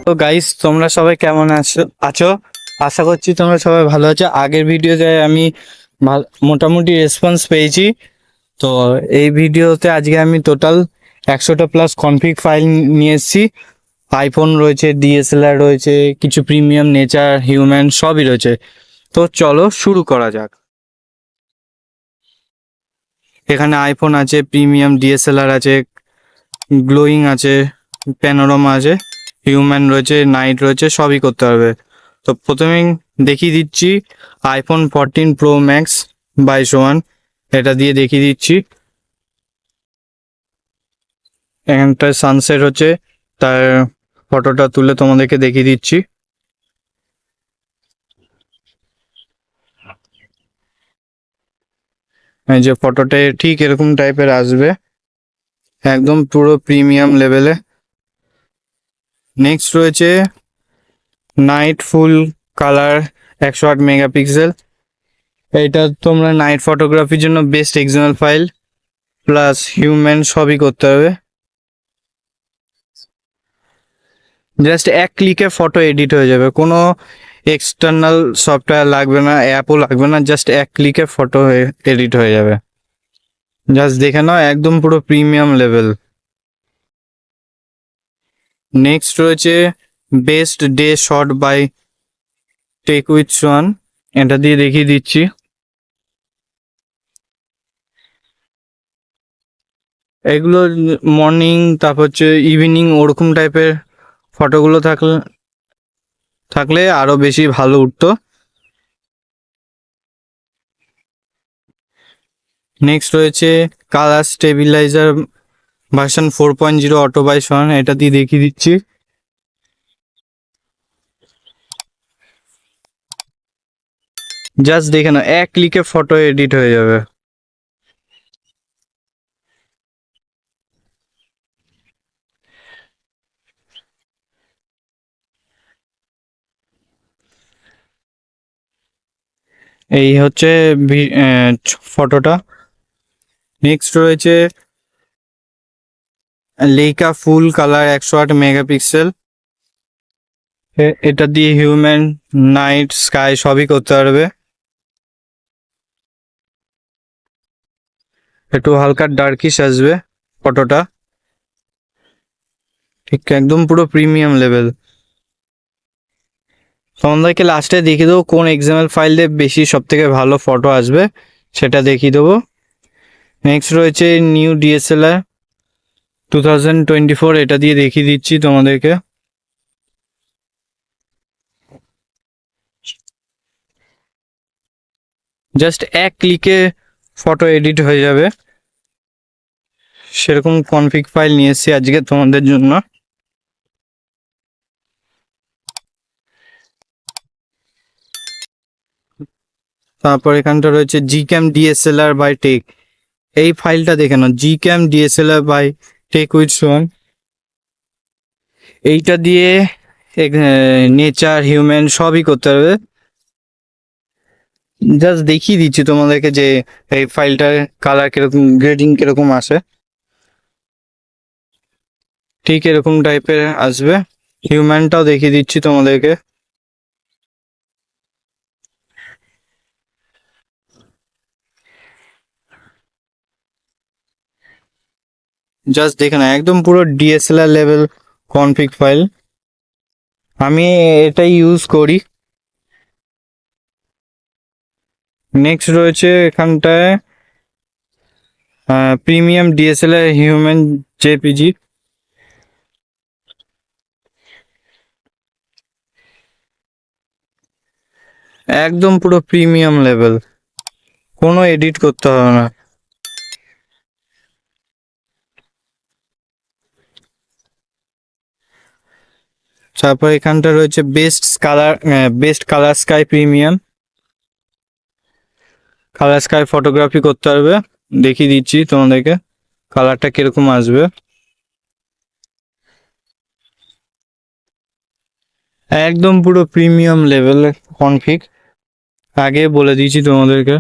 তো গাইস, তোমরা সবাই কেমন আছো? আশা করছি তোমরা সবাই ভালো আছো। আগের ভিডিওতে আমি মোটামুটি রেসপন্স পেয়েছি। তো এই ভিডিওতে আজকে আমি টোটাল 100টা প্লাস কনফিগ ফাইল নিয়ে এসেছি। আইফোন রয়েছে, ডিএসএলআর রয়েছে, কিছু প্রিমিয়াম, নেচার, হিউম্যান সবই রয়েছে। তো চলো শুরু করা যাক। এখানে আইফোন আছে, প্রিমিয়াম ডিএসএলআর আছে, গ্লোয়িং আছে, প্যানোরামা আছে, হিউম্যান রয়েছে, নাইট রয়েছে, সবই করতে হবে। তো প্রথমেই দেখিয়ে দিচ্ছি আইফোন 14 প্রো ম্যাক্স 22/1, এটা দিয়ে দেখিয়ে দিচ্ছি। এখানটায় সানসেট হচ্ছে, তার ফটোটা তুলে তোমাদেরকে দেখিয়ে দিচ্ছি। এই যে ফটোটা ঠিক এরকম টাইপের আসবে, একদম পুরো প্রিমিয়াম লেভেলে। নেক্সট রয়েছে নাইট ফুল কালার 108 মেগাপিক্সেল। এইটা তোমরা নাইট ফটোগ্রাফির জন্য best example file, plus human সবই করতে হবে। জাস্ট এক ক্লিকে ফটো এডিট হয়ে যাবে, কোনো এক্সটার্নাল সফটওয়্যার লাগবে না, অ্যাপও লাগবে না, জাস্ট এক ক্লিকে ফটো এডিট হয়ে যাবে। জাস্ট দেখে নাও, একদম পুরো প্রিমিয়াম লেভেল। নেক্সট রয়েছে best day shot by tech with Swan, এটা দিয়ে দেখিয়ে দিচ্ছি। এগুলো মর্নিং, তারপর হচ্ছে ইভিনিং, ওরকম টাইপের ফটোগুলো থাকলে আরো বেশি ভালো উঠতো। নেক্সট রয়েছে colour stabiliser version 4.0 auto by Swan, এটা দিয়ে দেখিয়ে দিচ্ছি। জাস্ট দেখে নাও, এক ক্লিকে ফটো এডিট হয়ে যাবে। এই হচ্ছে ফটোটা। নেক্সট রয়েছে লেইকা ফুল কালার 108 মেগাপিক্সেল, এটা দিয়ে হিউম্যান, নাইট, স্কাই সবই করতে পারবে। একটু হালকা ডার্কিশ আসবে ফটোটা, ঠিক একদম পুরো প্রিমিয়াম লেভেল। তোমাদেরকে লাস্টে দেখিয়ে দেবো কোন এক্সাম্পল ফাইল দিয়ে বেশি সব থেকে ভালো ফটো আসবে, সেটা দেখিয়ে দেবো। নেক্সট রয়েছে নিউ ডিএসএলআর 2024, এটা দিয়ে দেখিয়ে দিচ্ছি তোমাদেরকে। জাস্ট এক ক্লিকে ফটো এডিট হয়ে যাবে, সেরকম কনফিগ ফাইল নিয়ে এসেছি আজকে তোমাদের জন্য। তারপর এখানটা রয়েছে জিক্যাম ডিএসএলআর বাই টেক, এই ফাইলটা দেখে নাও, GCam DSLR by tech with সোয়ান। এইটা দিয়ে নেচার, হিউম্যান সবই করতে হবে। জাস্ট দেখিয়ে দিচ্ছি তোমাদেরকে যে এই ফাইলটার কালার কিরকম, গ্রেডিং কিরকম আসে, ঠিক এরকম টাইপের আসবে। হিউম্যানটাও দেখিয়ে দিচ্ছি তোমাদেরকে। জাস্ট দেখে না, একদম পুরো ডিএসএলআর লেভেল কনফিগ ফাইল, আমি এটাই ইউজ করি। নেক্সট রয়েছে এখানটায় প্রিমিয়াম ডিএসএলআর হিউম্যান জেপিজি, একদম পুরো প্রিমিয়াম লেভেল, কোনো এডিট করতে হবে না। তারপর এখানটা রয়েছে best colour sky premium, colour sky photography করতে পারবে। দেখিয়ে দিচ্ছি তোমাদেরকে কালারটা কিরকম আসবে, একদম পুরো প্রিমিয়াম লেভেলের কনফিগ, আগে বলে দিয়েছি তোমাদেরকে।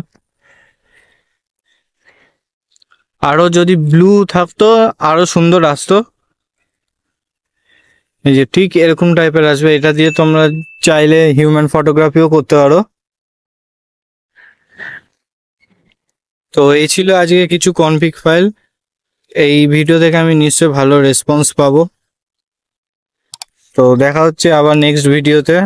আরো যদি ব্লু থাকতো আরো সুন্দর আসতো, এই যে ঠিক এরকম টাইপের আসবে। এটা দিয়ে তোমরা চাইলে হিউম্যান ফটোগ্রাফিও করতে পারো। তো এই ছিল আজকে কিছু কনফিগ ফাইল। এই ভিডিও দেখে আমি নিশ্চয়ই ভালো রেসপন্স পাবো। তো দেখা হচ্ছে আবার নেক্সট ভিডিওতে।